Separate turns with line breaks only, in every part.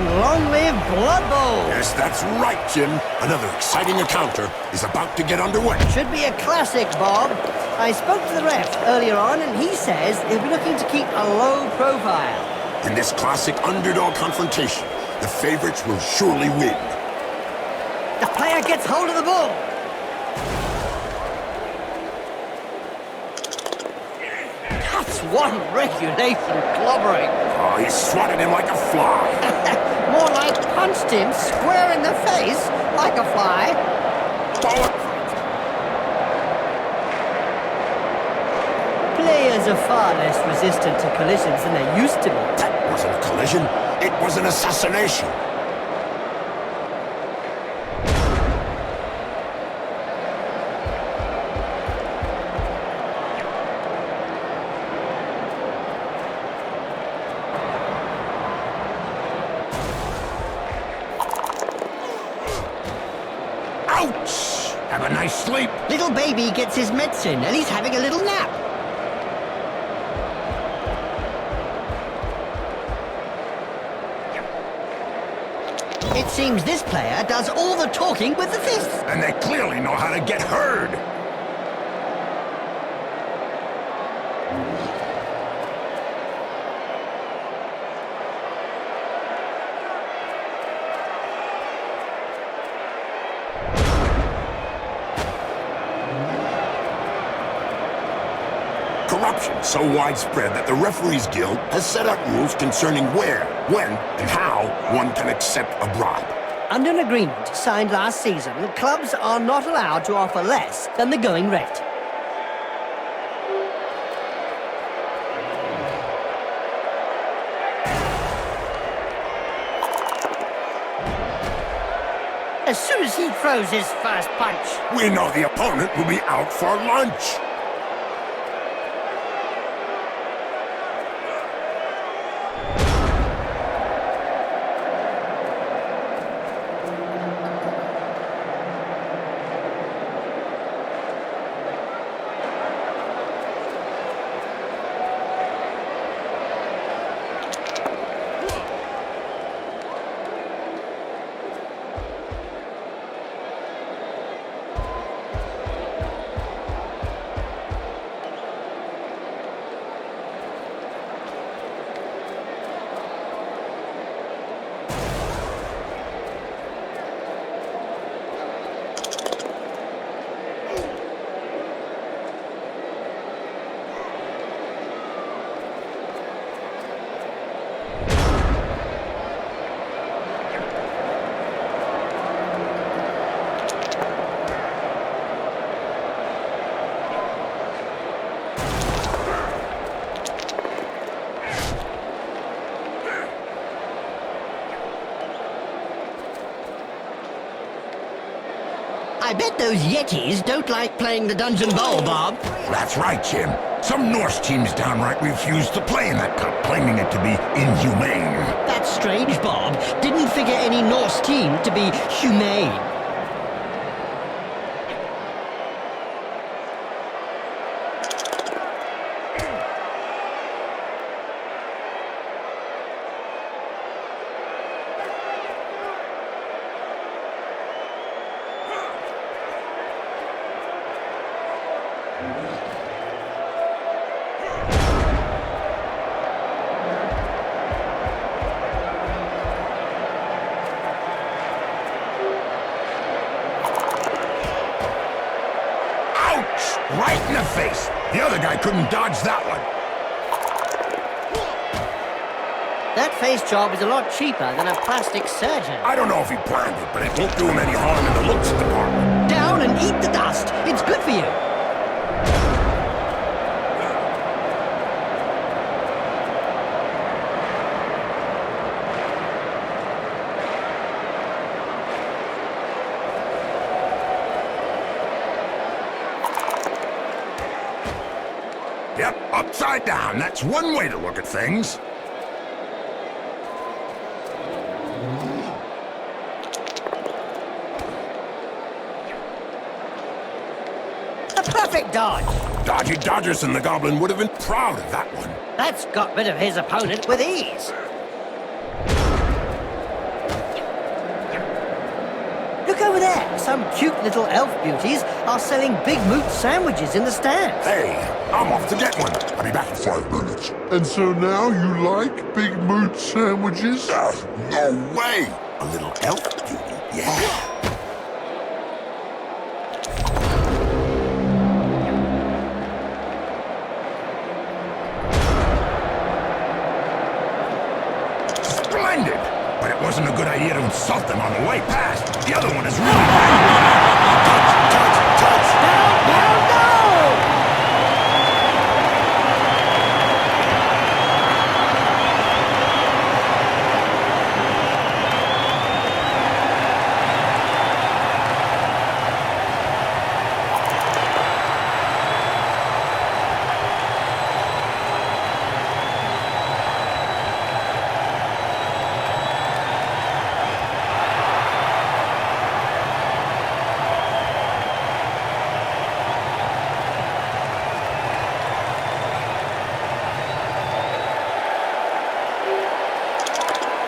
and long live Blood Bowl!
Yes, that's right, Jim. Another exciting encounter is about to get underway.
Should be a classic, Bob. I spoke to the ref earlier on, and he says he'll be looking to keep a low profile.
In this classic underdog confrontation, the favorites will surely win.
The player gets hold of the ball. That's one regulation clobbering.
Oh, he swatted him like a fly.
More like punched him square in the face like a fly. Players are far less resistant to collisions than they used to be.
That wasn't a collision. It was an assassination. Ouch! Have a nice sleep.
Little baby gets his medicine and he's having a little nap. It seems this player does all the talking with the fists.
And they clearly know how to get heard. Corruption so widespread that the Referees Guild has set out rules concerning where, when, and how one can accept a bribe.
Under an agreement signed last season, clubs are not allowed to offer less than the going rate. As soon as he throws his first punch,
We know the opponent will be out for lunch.
I bet those Yetis don't like playing the Dungeon Bowl, Bob.
That's right, Jim. Some Norse teams downright refuse to play in that cup, claiming it to be inhumane.
That's strange, Bob. Didn't figure any Norse team to be humane.
Right in the face. The other guy couldn't dodge that one.
That face job is a lot cheaper than a plastic surgeon.
I don't know if he planned it, but it won't do him any harm in the looks department.
Down and eat the dust. It's good for you.
Yep, upside down. That's one way to look at things.
A perfect dodge.
Dodgy Dodgerson, the Goblin, would have been proud of that one.
That's got rid of his opponent with ease. some cute little elf beauties are selling big moot sandwiches in the stands.
Hey, I'm off to get one. I'll be back in 5 minutes.
And so now you like big moot sandwiches?
No way! A little elf beauty, yeah. Splendid! But it wasn't a good idea to insult them on the way past. The other one is really bad. Touch!
No!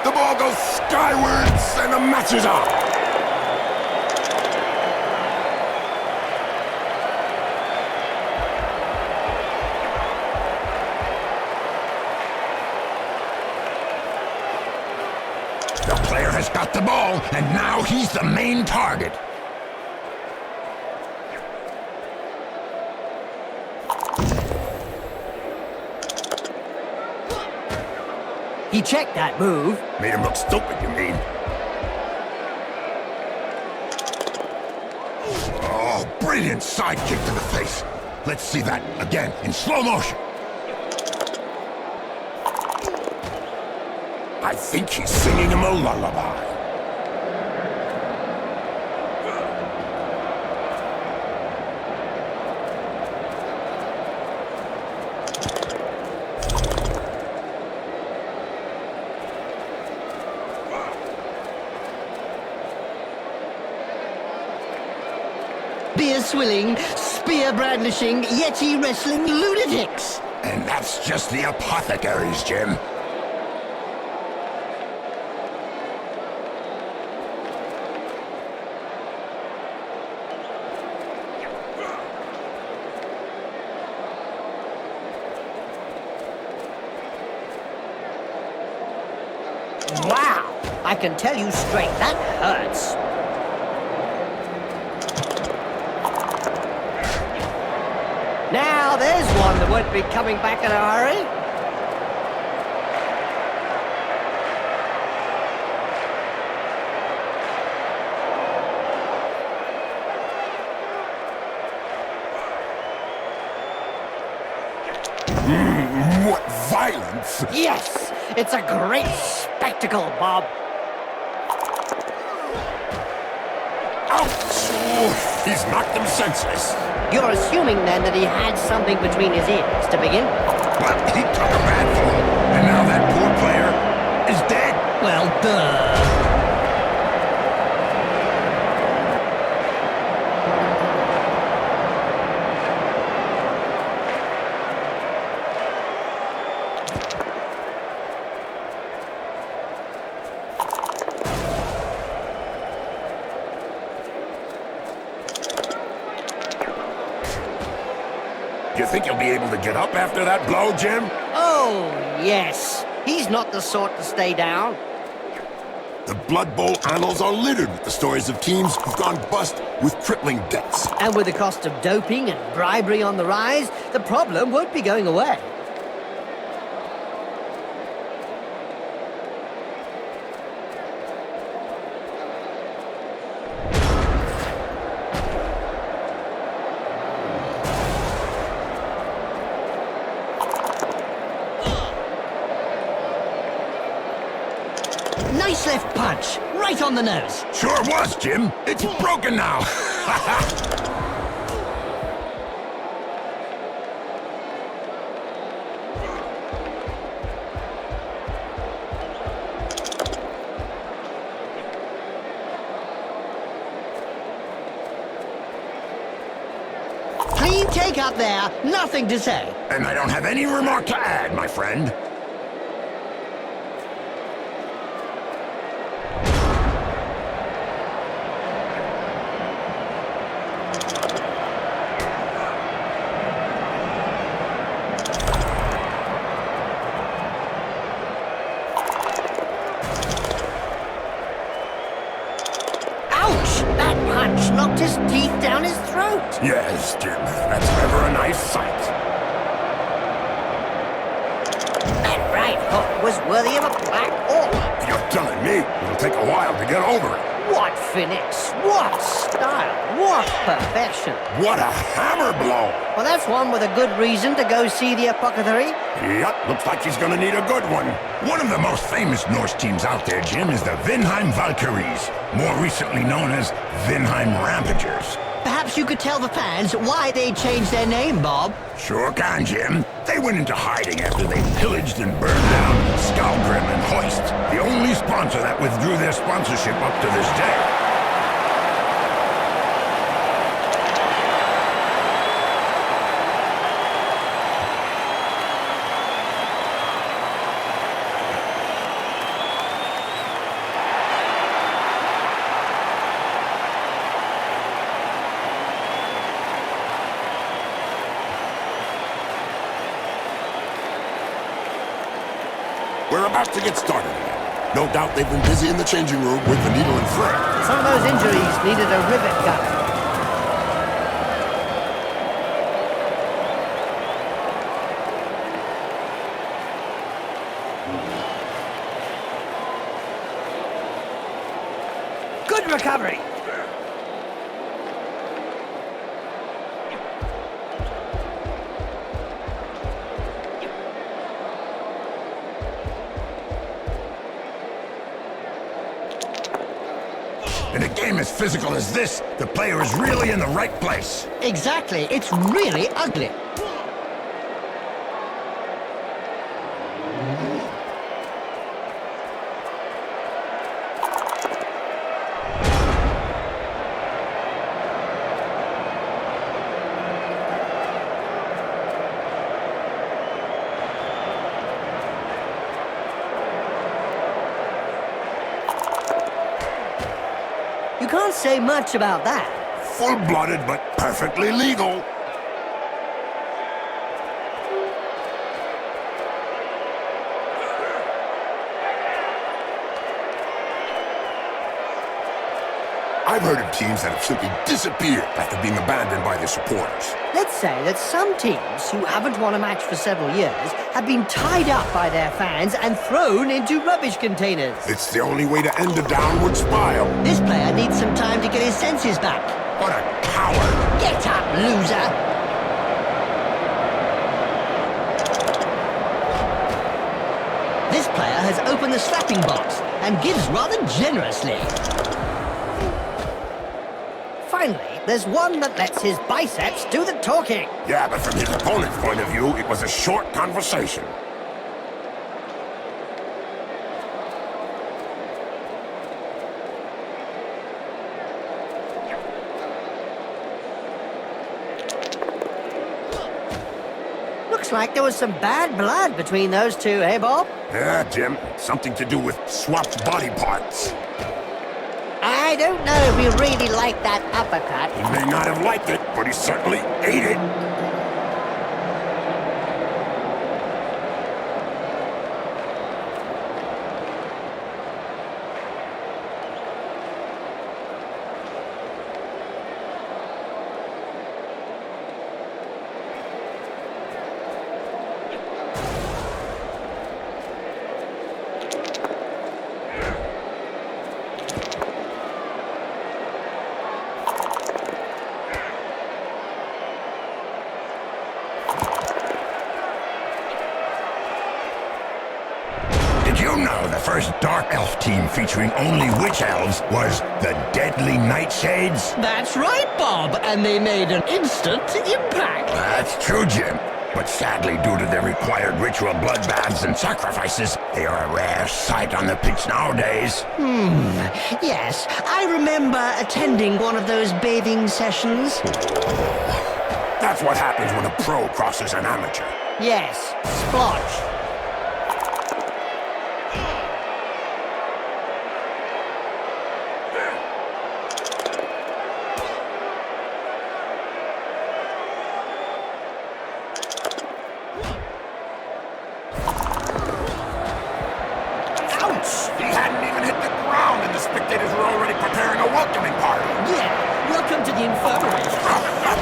The ball goes skywards and the match is on. The player has got the ball, and now he's the main target.
He checked that move.
Made him look stupid, you mean? Oh, brilliant side kick to the face. Let's see that again in slow motion. I think he's singing him a lullaby.
Beer swilling, spear brandishing, yeti wrestling lunatics.
And that's just the apothecaries, Jim.
Wow! I can tell you straight, that hurts. Now, there's one that won't be coming back in a hurry.
What violence!
Yes! It's a great spectacle, Bob.
Ouch! Oh, he's knocked him senseless.
You're assuming, then, that he had something between his ears to begin?
But he took a bad fall, and now that poor player is dead.
Well, duh.
You think he'll be able to get up after that blow, Jim?
Oh, yes. He's not the sort to stay down.
The Blood Bowl annals are littered with the stories of teams who've gone bust with crippling debts.
And with the cost of doping and bribery on the rise, the problem won't be going away. Nice left punch, right on the nose.
Sure was, Jim. It's broken now.
Clean take up there, nothing to say.
And I don't have any remark to add, my friend.
out.
Yes, Jim, that's ever a nice sight.
That right hook was worthy of a black orb.
You're telling me it'll take a while to get over it.
What finesse, what style, what perfection.
What a hammer blow!
Well, that's one with a good reason to go see the apothecary.
Yep, looks like he's gonna need a good one. One of the most famous Norse teams out there, Jim, is the Vinheim Valkyries, more recently known as Vinheim Rampagers.
Perhaps you could tell the fans why they changed their name, Bob.
Sure can, Jim. They went into hiding after they pillaged and burned down Skalgrim and Hoist, the only sponsor that withdrew their sponsorship up to this day. We're about to get started again. No doubt they've been busy in the changing room with the needle and thread.
Some of those injuries needed a rivet gun. Good recovery.
In a game as physical as this, the player is really in the right place.
Exactly. It's really ugly. You can't say much about that.
Full-blooded, but perfectly legal. I've heard of teams that have simply disappeared after being abandoned by their supporters.
Let's say that some teams who haven't won a match for several years have been tied up by their fans and thrown into rubbish containers.
It's the only way to end a downward spiral.
This player needs some time to get his senses back.
What a coward!
Get up, loser! This player has opened the slapping box and gives rather generously. Finally, there's one that lets his biceps do the talking.
Yeah, but from his opponent's point of view, it was a short conversation.
Looks like there was some bad blood between those two, eh, Bob?
Yeah, Jim. Something to do with swapped body parts.
I don't know if he really liked that uppercut.
He may not have liked it, but he certainly ate it. Did you know the first Dark Elf team featuring only Witch Elves was the Deadly Nightshades?
That's right, Bob, and they made an instant impact.
That's true, Jim. But sadly, due to their required ritual bloodbaths and sacrifices, they are a rare sight on the pitch nowadays.
Yes, I remember attending one of those bathing sessions.
That's what happens when a pro crosses an amateur.
Yes, splotch.
He hadn't even hit the ground and the spectators were already preparing a welcoming party.
Yeah, welcome to the infirmary.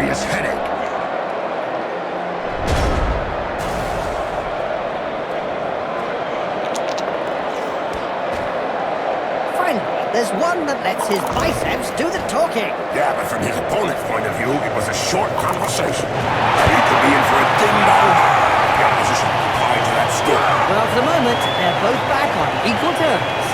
serious headache.
Finally, there's one that lets his biceps do the talking.
Yeah, but from his opponent's point of view, it was a short conversation. He could be in for a ding-dong if the opposition replied to that score.
Well, for the moment, they're both back on equal terms.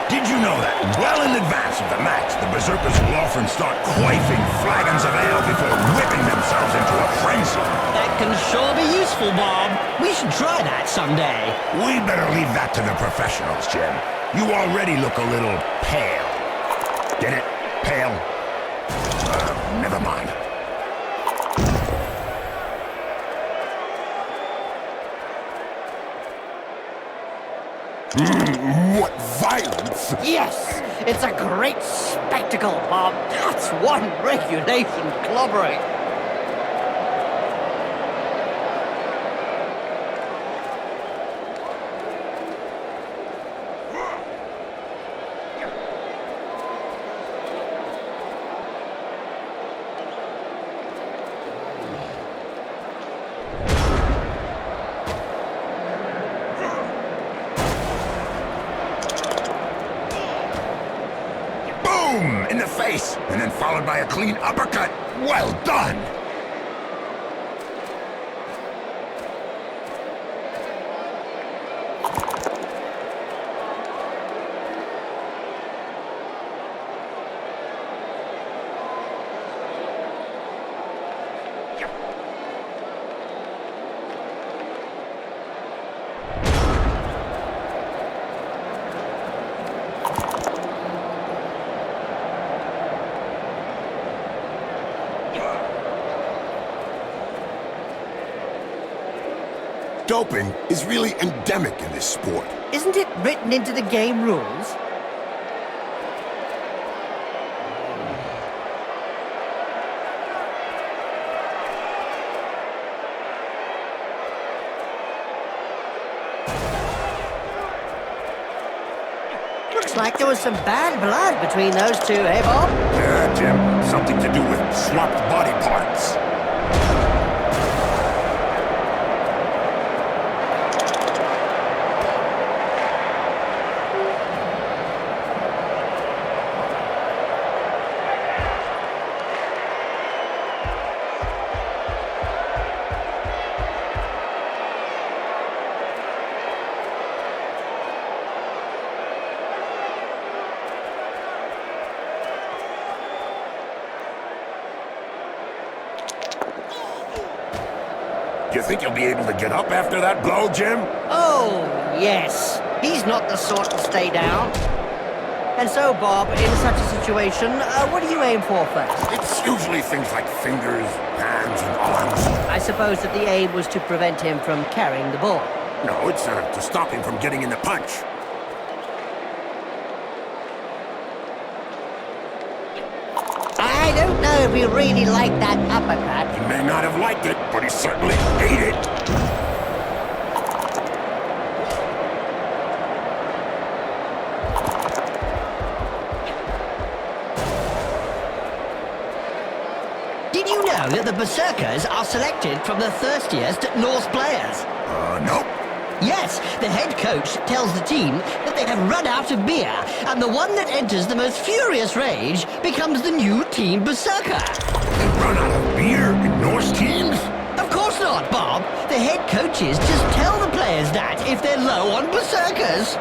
Did you know that, well in advance of the match, the Berserkers will often start quaffing flagons of ale before whipping themselves into a frenzy?
That can sure be useful, Bob. We should try that someday.
We better leave that to the professionals, Jim. You already look a little pale. Get it? Pale? Never mind. What violence!
Yes, it's a great spectacle, Bob. That's one regulation clobbering.
Boom! In the face, and then followed by a clean uppercut. Well done!
Doping is really endemic in this sport.
Isn't it written into the game rules? Looks like there was some bad blood between those two, eh, Bob?
Yeah, Jim. Something to do with swapped body parts. You think you'll be able to get up after that blow, Jim?
Oh, yes. He's not the sort to stay down. And so, Bob, in such a situation, what do you aim for first?
It's usually things like fingers, hands, and arms.
I suppose that the aim was to prevent him from carrying the ball.
No, it's to stop him from getting in the punch.
I don't know if he really liked that uppercut.
He may not have liked it, but he certainly ate it.
Did you know that the Berserkers are selected from the thirstiest Norse players?
Nope.
Yes, the head coach tells the team that they have run out of beer, and the one that enters the most furious rage becomes the new team Berserker.
They run out of beer in Norse teams?
Of course not, Bob. The head coaches just tell the players that if they're low on Berserkers.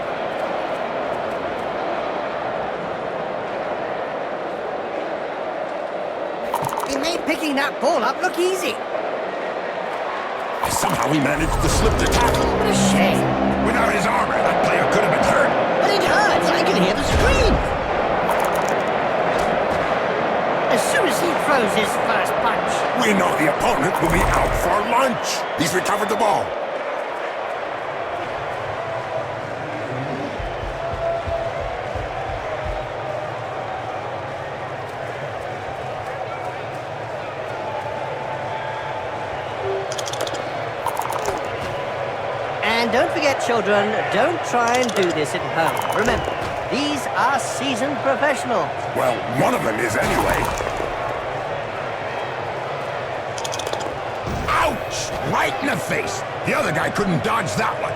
He made picking that ball up look easy.
Somehow he managed to slip the tackle.
What a shame.
Without his armor, that player could have been hurt.
But it hurts. I can hear the scream. As soon as he
We know the opponent will be out for lunch. He's recovered the ball.
And don't forget, children, don't try and do this at home. Remember, these are seasoned professionals.
Well, one of them is anyway. Ouch! Right in the face. The other guy couldn't dodge that one.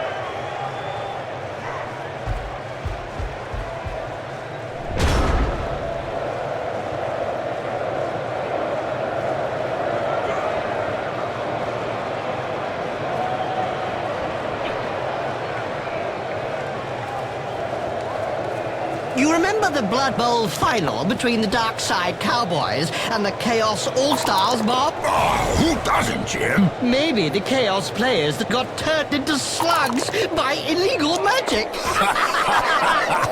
You remember the Blood Bowl final between the Dark Side Cowboys and the Chaos All-Stars, Bob?
Oh, who doesn't, Jim?
Maybe the Chaos players that got turned into slugs by illegal magic.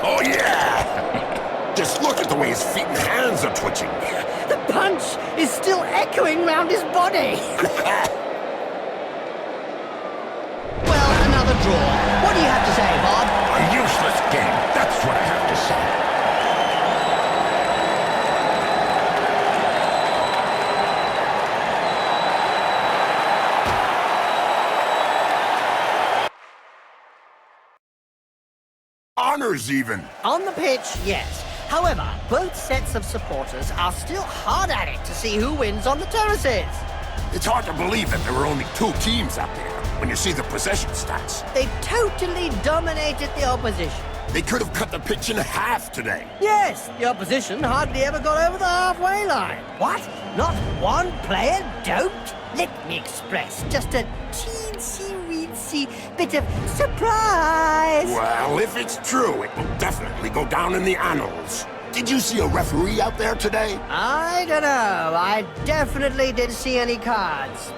Oh, yeah! Just look at the way his feet and hands are twitching.
The punch is still echoing round his body. Well, another draw. What do you have to say, Bob?
A useless game. That's what I have to say. Honors, even.
On the pitch, yes. However, both sets of supporters are still hard at it to see who wins on the terraces.
It's hard to believe that there were only 2 teams out there when you see the possession stats.
They totally dominated the opposition.
They could have cut the pitch in half today.
Yes, the opposition hardly ever got over the halfway line. What? Not one player doped? Let me express just a teensy-weensy bit of surprise.
Well, if it's true, it will definitely go down in the annals. Did you see a referee out there today?
I don't know. I definitely didn't see any cards.